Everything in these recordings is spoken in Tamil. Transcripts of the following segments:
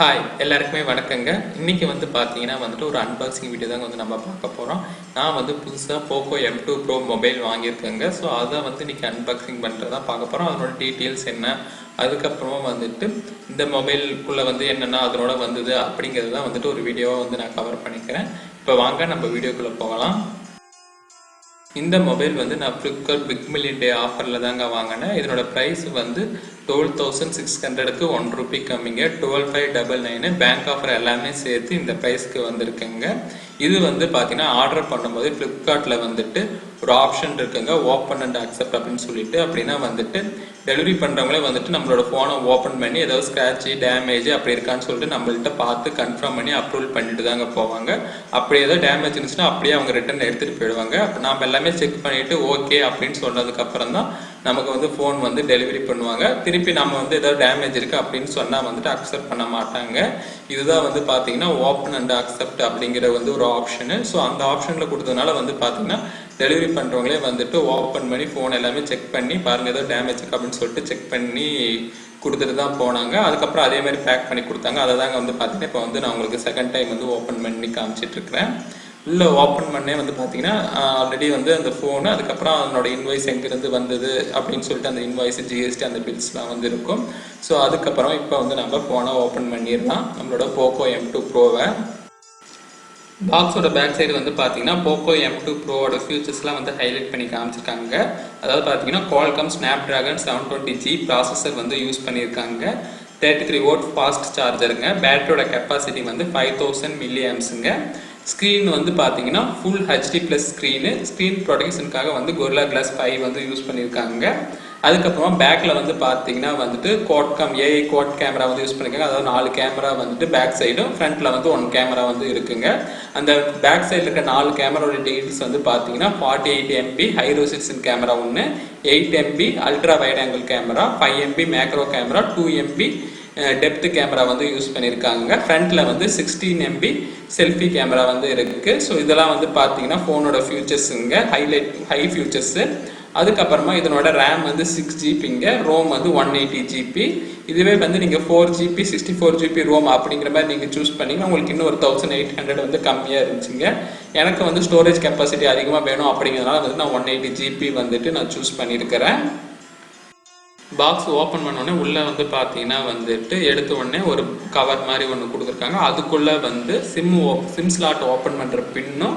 ஹாய் எல்லாருக்குமே வணக்கங்க. இன்னைக்கு பார்த்தீங்கன்னா ஒரு அன்பாக்சிங் வீடியோ தாங்க நம்ம பார்க்க போகிறோம். நான் புதுசாக போக்கோ M2 ப்ரோ மொபைல் வாங்கியிருக்கேங்க. ஸோ அதை இன்னைக்கு அன்பாக்சிங் பண்ணுறதா பார்க்க போகிறோம். அதனோட டீட்டெயில்ஸ் என்ன, அதுக்கப்புறமா இந்த மொபைலுக்குள்ளே என்னென்ன அதனோட வந்தது அப்படிங்கிறது தான் ஒரு வீடியோவை நான் கவர் பண்ணிக்கிறேன். இப்போ வாங்க நம்ம வீடியோக்குள்ளே போகலாம். இந்த மொபைல் நான் Flipkart பிக் மில்லியன் டே ஆஃபரில் தாங்க வாங்கினேன். இதனோட ப்ரைஸ் 12,600க்கு ₹1 கம்மிங்க. 12,599 பேங்க் ஆஃபர் எல்லாமே சேர்த்து இந்த ப்ரைஸ்க்கு வந்திருக்குங்க. இது பார்த்தீங்கன்னா ஆர்டர் பண்ணும்போது ஃப்ளிப்கார்ட்டில் ஒரு ஆப்ஷன் இருக்குங்க, ஓப்பன் அண்ட் அக்செப்ட் அப்படின்னு சொல்லிட்டு. அப்படின்னா டெலிவரி பண்ணுறவங்களே நம்மளோட ஃபோனை ஓப்பன் பண்ணி ஏதாவது ஸ்க்ராட்சு டேமேஜ் அப்படி இருக்கான்னு சொல்லிட்டு நம்மள்கிட்ட பார்த்து கன்ஃபார்ம் பண்ணி அப்ரூவல் பண்ணிட்டு தாங்க போவாங்க. அப்படி ஏதாவது டேமேஜ் இருந்துச்சுன்னா அப்படியே அவங்க ரிட்டர்ன் எடுத்துகிட்டு போயிடுவாங்க. அப்போ நம்ம எல்லாமே செக் பண்ணிவிட்டு ஓகே அப்படின்னு சொன்னதுக்கப்புறம் தான் நமக்கு ஃபோன் டெலிவரி பண்ணுவாங்க. திருப்பி நம்ம ஏதாவது டேமேஜ் இருக்குது அப்படின்னு சொன்னால் அக்செப்ட் பண்ண மாட்டாங்க. இதுதான் பார்த்தீங்கன்னா ஓப்பன் அண்ட் அக்செப்ட் அப்படிங்கிற ஒரு ஆப்ஷனு. ஸோ அந்த ஆப்ஷனில் கொடுத்ததுனால பார்த்தீங்கன்னா டெலிவரி பண்ணுறவங்களே ஓப்பன் பண்ணி ஃபோன் எல்லாமே செக் பண்ணி பாருங்கள் ஏதோ டேமேஜ் இருக்குது அப்படின்னு சொல்லிட்டு செக் பண்ணி கொடுத்துட்டு தான் போனாங்க. அதுக்கப்புறம் அதே மாதிரி பேக் பண்ணி கொடுத்தாங்க. அதை தாங்க பார்த்தீங்கன்னா இப்போ நான் உங்களுக்கு செகண்ட் டைம் ஓப்பன் பண்ணி காமிச்சிட்ருக்கிறேன். உள்ளே ஓப்பன் பண்ணே பார்த்தீங்கன்னா ஆல்ரெடி அந்த ஃபோனு, அதுக்கப்புறம் அதனோட இன்வாய்ஸ் எங்கேருந்து வந்தது அப்படின்னு சொல்லிட்டு அந்த இன்வாய்ஸ் ஜிஎஸ்டி அந்த பில்ஸ்லாம் இருக்கும். ஸோ அதுக்கப்புறம் இப்போ நம்ம ஃபோனை ஓப்பன் பண்ணிடலாம், நம்மளோட போக்கோ M2 ப்ரோவை. பாக்ஸோட பேக் சைடு பார்த்தீங்கன்னா போக்கோ M2 ப்ரோவோட ஃபியூச்சர்ஸ்லாம் ஹைலைட் பண்ணி காமிச்சிருக்காங்க. அதாவது பார்த்தீங்கன்னா Qualcomm Snapdragon 720G processor use பண்ணியிருக்காங்க. 33 வோல்ட் ஃபாஸ்ட் சார்ஜருங்க. பேட்டரியோட கெப்பாசிட்டி 5000 மில்லி ஆம்ஸுங்க. ஸ்க்ரீன் பார்த்தீங்கன்னா ஃபுல் HD+ ஸ்க்ரீன் ப்ரொடெக்ஷனுக்காக Gorilla Glass 5 யூஸ் பண்ணியிருக்காங்க. அதுக்கப்புறமா பேக்கில் பார்த்தீங்கன்னா Qualcomm AI quad camera use பண்ணியிருக்காங்க. அதாவது 4 கேமரா பேக் சைடும், ஃப்ரண்ட்டில் 1 கேமரா இருக்குங்க. அந்த பேக் சைடில் இருக்க 4 கேமராவோட டீட்டெயில்ஸ் பார்த்தீங்கன்னா 48 MP ஹை ரெசல்யூஷன் கேமரா ஒன்று, 8 MP ultra wide angle camera, 5 MP macro camera, 2 MP depth camera use பண்ணியிருக்காங்க. ஃப்ரண்ட்டில் 16 MP செல்ஃபி கேமரா இருக்குது. ஸோ இதெல்லாம் பார்த்தீங்கன்னா ஃபோனோட ஃபியூச்சர்ஸுங்க, ஹை ஃபியூச்சர்ஸு. அதுக்கப்புறமா இதனோட ரேம் 6GB, ரோம் 180GB. இதுவே நீங்கள் 4GB 64GB ரோம் அப்படிங்கிற மாதிரி நீங்கள் சூஸ் பண்ணிங்கன்னா உங்களுக்கு இன்னும் ஒரு 1800 கம்மியாக இருந்துச்சுங்க. எனக்கு ஸ்டோரேஜ் கெப்பாசிட்டி அதிகமாக வேணும் அப்படிங்கிறதுனால நான் 180GB நான் சூஸ் பண்ணியிருக்கிறேன். பாக்ஸ் ஓப்பன் பண்ணோடனே உள்ளே பார்த்தீங்கன்னா எடுத்த உடனே ஒரு கவர் மாதிரி ஒன்று கொடுத்துருக்காங்க. அதுக்குள்ளே சிம் ஸ்லாட் ஓப்பன் பண்ணுற பின்னும்,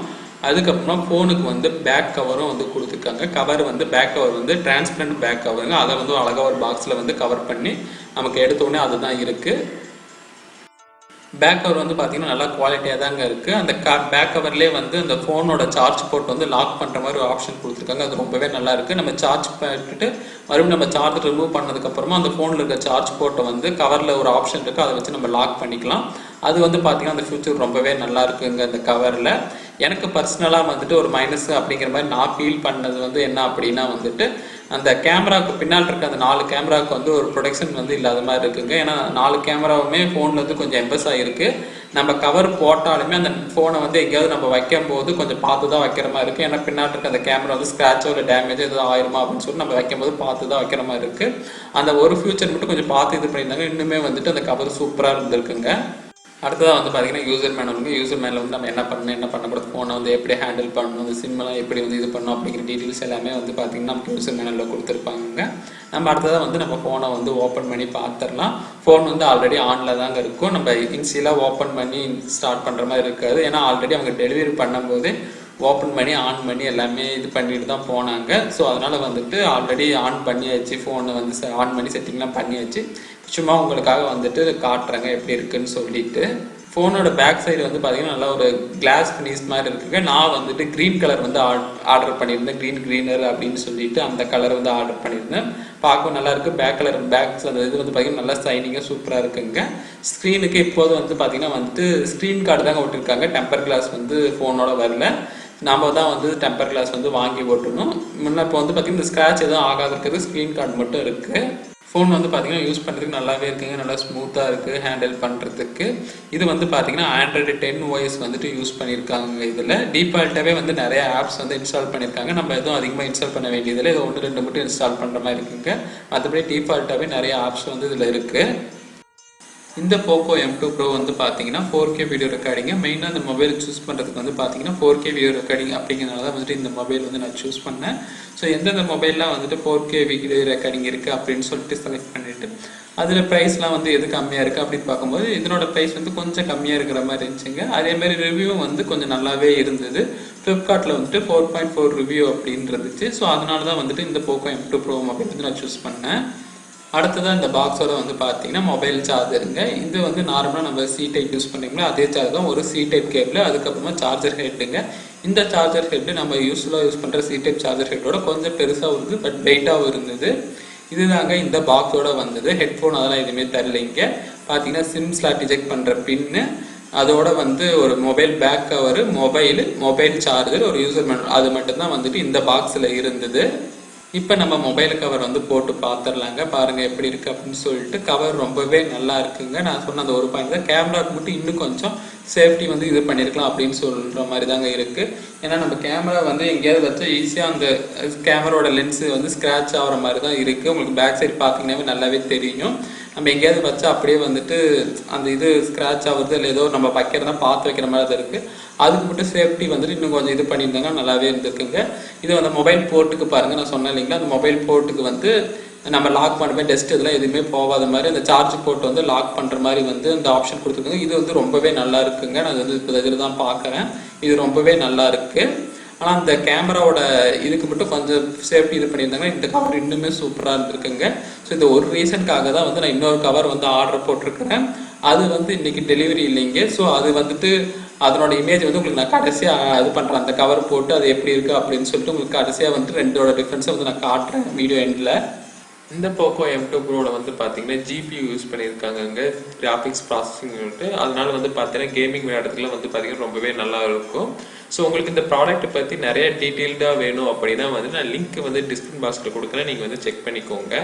அதுக்கப்புறம் ஃபோனுக்கு பேக் கவரும் கொடுத்துருக்காங்க. Cover back cover transparent back கவருங்க. அதை அழகாக ஒரு பாக்ஸில் கவர் பண்ணி நமக்கு எடுத்த உடனே அதுதான் இருக்குது. பேக் கவர் பார்த்தீங்கன்னா நல்லா குவாலிட்டியாக தாங்க இருக்குது. அந்த பேக் கவர்லேயே அந்த ஃபோனோட சார்ஜ் போர்ட் லாக் பண்ணுற மாதிரி ஒரு ஆப்ஷன் கொடுத்துருக்காங்க. அது ரொம்பவே நல்லா இருக்குது. நம்ம சார்ஜ் பண்ணிட்டு மறுபடியும் நம்ம சார்ஜ் ரிமூவ் பண்ணதுக்கப்புறமா அந்த ஃபோனில் இருக்க சார்ஜ் போர்ட்டை கவரில் ஒரு ஆப்ஷன் இருக்குது, அதை வச்சு நம்ம லாக் பண்ணிக்கலாம். அது பார்த்தீங்கன்னா அந்த ஃபியூச்சர் ரொம்பவே நல்லா இருக்குங்க இந்த கவரில். எனக்கு பர்சனலாக ஒரு மைனஸ் அப்படிங்கிற மாதிரி நான் ஃபீல் பண்ணது என்ன அப்படின்னா அந்த கேமராவுக்கு பின்னால் இருக்க அந்த 4 கேமராவுக்கு ஒரு ப்ரொடெக்ஷன் இல்லாத மாதிரி இருக்குங்க. ஏன்னா 4 கேமராவுமே ஃபோனில் கொஞ்சம் எம்பஸ் ஆகிருக்கு. நம்ம கவர் போட்டாலுமே அந்த ஃபோனை எங்கேயாவது நம்ம வைக்கும் போது கொஞ்சம் பார்த்து தான் வைக்கிற மாதிரி இருக்குது. ஏன்னா பின்னாடி இருக்க அந்த கேமரா ஸ்க்ராட்சோ இல்லை டேமேஜோ எதுவும் ஆயிருமா அப்படின்னு சொல்லி நம்ம வைக்கும் போது பார்த்து தான் வைக்கிற மாதிரி இருக்குது. அந்த ஒரு ஃபியூச்சர் மட்டும் கொஞ்சம் பார்த்து இது பண்ணியிருந்தாங்க. இன்னுமே அந்த கவர் சூப்பராக இருந்திருக்குங்க. அடுத்ததாக பார்த்தீங்கன்னா யூசர் மேனுவலுங்க. யூசர் மேனில் நம்ம என்ன பண்ணணும், என்ன பண்ணக்கூடாது, ஃபோனை எப்படி ஹேண்டில் பண்ணணும், இந்த சிம்மெல்லாம் எப்படி இது பண்ணணும் அப்படிங்கிற டீட்டெயில்ஸ் எல்லாமே பார்த்தீங்கன்னா நமக்கு யூசர் மேனுவலில் கொடுத்துருப்பாங்க. நம்ம அடுத்ததாக நம்ம ஃபோனை ஓப்பன் பண்ணி பார்த்துடலாம். ஃபோன் ஆல்ரெடி ஆனில் தாங்க இருக்கும். நம்ம இன்சியலாக ஓப்பன் பண்ணி ஸ்டார்ட் பண்ணுற மாதிரி இருக்காது. ஏன்னா ஆல்ரெடி அவங்க டெலிவரி பண்ணும்போது ஓப்பன் பண்ணி ஆன் பண்ணி எல்லாமே இது பண்ணிட்டு தான் போனாங்க. ஸோ அதனால் ஆல்ரெடி ஆன் பண்ணியாச்சு, ஃபோனை ஆன் பண்ணி செட்டிங்லாம் பண்ணியாச்சு. சும்மா உங்களுக்காக காட்டுறேங்க எப்படி இருக்குன்னு சொல்லிட்டு. ஃபோனோட பேக் சைடு பார்த்தீங்கன்னா நல்லா ஒரு கிளாஸ் ஃபினிஷ் மாதிரி இருக்குங்க. நான் க்ரீன் கலர் ஆர்டர் பண்ணியிருந்தேன். க்ரீனர் அப்படின்னு சொல்லிட்டு அந்த கலர் ஆர்டர் பண்ணியிருந்தேன். பார்க்கவும் நல்லா இருக்குது. பேக் கலர் பேக்ஸ் அந்த இது பார்த்தீங்கன்னா நல்லா சைனிங்காக சூப்பராக இருக்குங்க. ஸ்க்ரீனுக்கு இப்போது பார்த்தீங்கன்னா ஸ்க்ரீன் கார்டு தாங்க ஒட்டிருக்காங்க. டெம்பர் கிளாஸ் ஃபோனோட வரல. நாம் தான் டெம்பர் கிளாஸ் வாங்கி ஓட்டணும். முன்னே இப்போ பார்த்தீங்கன்னா இந்த ஸ்க்ராட்ச் எதுவும் ஆகாது இருக்கிறது, ஸ்க்ரீன் கார்டு மட்டும் இருக்குது. ஃபோன் பார்த்தீங்கன்னா யூஸ் பண்ணுறதுக்கு நல்லாவே இருக்குங்க. நல்லா ஸ்மூத்தாக இருக்குது ஹேண்டில் பண்ணுறதுக்கு. இது பார்த்தீங்கன்னா ஆண்ட்ராய்டு 10OS யூஸ் பண்ணியிருக்காங்க. இதில் டிஃபால்ட்டாகவே நிறைய ஆப்ஸ் இன்ஸ்டால் பண்ணியிருக்காங்க. நம்ம எதுவும் அதிகமாக இன்ஸ்டால் பண்ண வேண்டியதில்லை. இது 1-2 மட்டும் இன்ஸ்டால் பண்ணுற மாதிரி இருக்குங்க. மற்றபடி டிஃபால்ட்டாகவே நிறைய ஆப்ஸ் இதில் இருக்குது. இந்த POCO M2 Pro வந்து பார்த்தீங்கன்னா 4K வீடியோ ரெக்கார்டிங்க. மெயினாக இந்த மொபைல் சூஸ் பண்ணுறதுக்கு வந்து பார்த்தீங்கன்னா 4K வீடியோ ரெக்கார்டிங் அப்படிங்கிறனால தான் வந்துட்டு இந்த மொபைல் வந்து நான் சூஸ் பண்ணேன். ஸோ எந்தெந்த மொபைல்லாம் வந்துட்டு 4K வீடியோ ரெக்கார்டிங் இருக்குது அப்படின்னு சொல்லிட்டு செலக்ட் பண்ணிவிட்டு அதில் ப்ரைஸ்லாம் வந்து எது கம்மியாக இருக்குது அப்படின்னு பார்க்கும்போது இதனோட ப்ரைஸ் வந்து கொஞ்சம் கம்மியாக இருக்கிற மாதிரி இருந்துச்சுங்க. அதேமாதிரி ரிவ்யூவும் வந்து கொஞ்சம் நல்லாவே இருந்தது. ஃப்ளிப்கார்ட்டில் வந்துட்டு 4.4 ரிவ்யூ அப்படின்னு இருந்துச்சு. ஸோ அதனால தான் வந்துட்டு இந்த POCO M2 Pro மொபைல் வந்து நான் சூஸ் பண்ணேன். அடுத்ததான் இந்த பாக்ஸோட வந்து பார்த்தீங்கன்னா மொபைல் சார்ஜருங்க. இது வந்து நார்மலாக நம்ம சி டைப் யூஸ் பண்ணிங்களோ அதே சார்ஜர் தான், ஒரு சி டைப் கேபிள், அதுக்கப்புறமா சார்ஜர் ஹெட்டுங்க. இந்த சார்ஜர் ஹெட்டு நம்ம யூஸ்ஃபுல்லாக யூஸ் பண்ணுற சி டைப் சார்ஜர் ஹெட்டோட கொஞ்சம் பெருசாக இருந்தது, பட் வெயிட்டாகவும் இருந்தது. இதுதாங்க இந்த பாக்ஸோட வந்தது. ஹெட்ஃபோன் அதெல்லாம் எதுவுமே தரலைங்க. பார்த்தீங்கன்னா சிம் ஸ்லாட் டிஜெக்ட் பண்ணுற பின்னு, அதோட வந்து ஒரு mobile back cover, mobile charger, ஒரு யூசர் மேனுவல், அது மட்டும்தான் வந்துட்டு இந்த பாக்ஸில் இருந்தது. இப்போ நம்ம மொபைல் கவர் வந்து போட்டு பார்த்துடலாங்க. பாருங்கள் எப்படி இருக்குது அப்படின்னு சொல்லிட்டு. கவர் ரொம்பவே நல்லா இருக்குங்க. நான் சொன்ன அந்த ஒரு பாயிண்ட் தான், கேமராவுக்கு மட்டும் இன்னும் கொஞ்சம் சேஃப்டி வந்து இது பண்ணியிருக்கலாம் அப்படின்னு சொல்கிற மாதிரி தாங்க இருக்குது. ஏன்னா நம்ம கேமரா வந்து எங்கேயாவது வச்சா ஈஸியாக அந்த கேமராவோட லென்ஸு வந்து ஸ்க்ராட்ச் ஆகிற மாதிரி தான் இருக்குது. உங்களுக்கு பேக் சைடு பார்த்தீங்கன்னாவே நல்லாவே தெரியும். நம்ம எங்கேயாவது வச்சா அப்படியே வந்துட்டு அந்த இது ஸ்க்ராட்ச் ஆகுறது இல்லை ஏதோ நம்ம வைக்கிறதா பார்த்து வைக்கிற மாதிரி தான் இருக்குது. அதுக்கு மட்டும் சேஃப்டி வந்துட்டு இன்னும் கொஞ்சம் இது பண்ணியிருந்தாங்க, நல்லாவே இருந்திருக்குங்க. இது அந்த மொபைல் போர்ட்டுக்கு பாருங்கள், நான் சொன்னேன் இல்லைங்களா, அந்த மொபைல் போர்ட்டுக்கு வந்து நம்ம லாக் பண்ணுவேன், டெஸ்ட் இதெல்லாம் எதுவுமே போகாத மாதிரி அந்த சார்ஜ் போர்ட் வந்து லாக் பண்ணுற மாதிரி வந்து அந்த ஆப்ஷன் கொடுத்துருக்காங்க. இது வந்து ரொம்பவே நல்லா இருக்குங்க. நான் வந்து இப்போ இதில் தான் பார்க்குறேன். இது ரொம்பவே நல்லா இருக்குது. ஆனால் அந்த கேமராவோட இதுக்கு மட்டும் கொஞ்சம் சேஃப்டி இது பண்ணியிருந்தாங்கன்னா இந்த கவர் இன்னுமே சூப்பராக இருந்திருக்குங்க. ஸோ இந்த ஒரு ரீசனுக்காக தான் வந்து நான் இன்னொரு கவர் வந்து ஆர்டர் போட்டிருக்கிறேன். அது வந்து இன்னைக்கு டெலிவரி இல்லைங்க. ஸோ அது வந்துட்டு அதனோட இமேஜ் வந்து உங்களுக்கு நான் கடைசியாக இது பண்ணுறேன், அந்த கவர் போட்டு அது எப்படி இருக்குது அப்படின்னு சொல்லிட்டு உங்களுக்கு கடைசியாக வந்து ரெண்டோட டிஃப்ரென்ஸை வந்து நான் காட்டுறேன் வீடியோ எண்டில். இந்த POCO M2 Proல வந்து பார்த்தீங்கன்னா GPU யூஸ் பண்ணியிருக்காங்க, கிராஃபிக்ஸ் ப்ராசஸிங் யூனிட். அதனால வந்து பார்த்தீங்கன்னா கேமிங் விளையாடுறதுக்குலாம் வந்து பார்த்தீங்கன்னா ரொம்பவே நல்லா இருக்கும். ஸோ உங்களுக்கு இந்த ப்ராடக்ட்டை பற்றி நிறைய டீட்டெயில்டாக வேணும் அப்படின்னா வந்து நான் லிங்க் வந்து டிஸ்கிரிப்ஷன் பாக்ஸில் கொடுக்குறேன், நீங்கள் வந்து செக் பண்ணிக்கோங்க.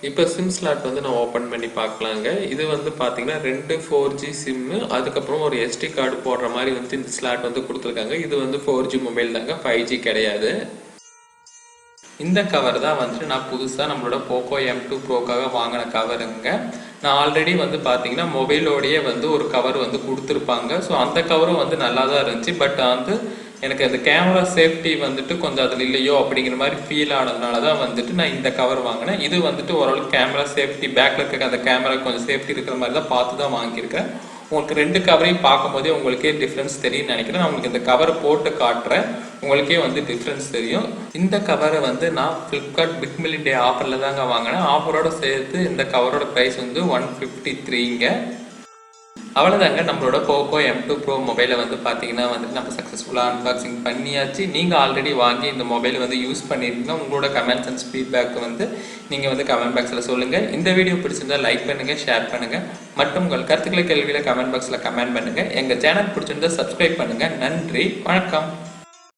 இப்போ சிம் ஸ்லாட் வந்து நான் ஓப்பன் பண்ணி பார்க்கலாங்க. இது வந்து பார்த்தீங்கன்னா 2 4G சிம்மு, அதுக்கப்புறம் ஒரு SD கார்டு போடுற மாதிரி வந்து இந்த ஸ்லாட் வந்து கொடுத்துருக்காங்க. இது வந்து 4G மொபைல் தாங்க, 5G கிடையாது. இந்த கவர் தான் வந்துட்டு நான் புதுசாக நம்மளோட POCO M2 Proக்காக வாங்கின கவருங்க. நான் ஆல்ரெடி வந்து பார்த்தீங்கன்னா மொபைலோடையே வந்து ஒரு கவர் வந்து கொடுத்துருப்பாங்க. ஸோ அந்த கவரும் வந்து நல்லா தான் இருந்துச்சு. பட் வந்து எனக்கு அந்த கேமரா சேஃப்டி வந்துட்டு கொஞ்சம் அதில் இல்லையோ அப்படிங்கிற மாதிரி ஃபீல் ஆனதுனால தான் வந்துட்டு நான் இந்த கவர் வாங்கினேன். இது வந்துட்டு ஓரளவுக்கு கேமரா சேஃப்டி, பேக்கில் இருக்க அந்த கேமரா கொஞ்சம் சேஃப்டி இருக்கிற மாதிரி தான் பார்த்து தான் வாங்கியிருக்கேன். உங்களுக்கு ரெண்டு கவரையும் பார்க்கும்போதே உங்களுக்கே டிஃப்ரென்ஸ் தெரியும்னு நினைக்கிறேன். நான் உங்களுக்கு இந்த கவரை போட்டு காட்டுறேன், உங்களுக்கே வந்து டிஃப்ரென்ஸ் தெரியும். இந்த கவரை வந்து நான் ஃப்ளிப்கார்ட் பிக் மில்லியன் டே ஆஃபரில் தாங்க வாங்கினேன். ஆஃபரோட சேர்த்து இந்த கவரோட ப்ரைஸ் வந்து 153ங்க. அவ்வளோதாங்க, நம்மளோட POCO M2 Pro மொபைலை வந்து பார்த்தீங்கன்னா வந்துட்டு நம்ம சக்ஸஸ்ஃபுல்லாக அன்பாக்சிங் பண்ணியாச்சு. நீங்கள் ஆல்ரெடி வாங்கி இந்த மொபைல் வந்து யூஸ் பண்ணியிருந்தீங்கன்னா உங்களோட கமெண்ட்ஸ் அண்ட் ஃபீட்பேக் வந்து நீங்கள் வந்து கமெண்ட் பாக்ஸில் சொல்லுங்கள். இந்த வீடியோ பிடிச்சிருந்தா லைக் பண்ணுங்கள், ஷேர் பண்ணுங்கள், மற்றும் உங்கள் கருத்துக்களை கேள்வியில் கமெண்ட் பாக்ஸில் கமெண்ட் பண்ணுங்கள். எங்கள் சேனல் பிடிச்சிருந்தா சப்ஸ்கிரைப் பண்ணுங்கள். நன்றி, வணக்கம்.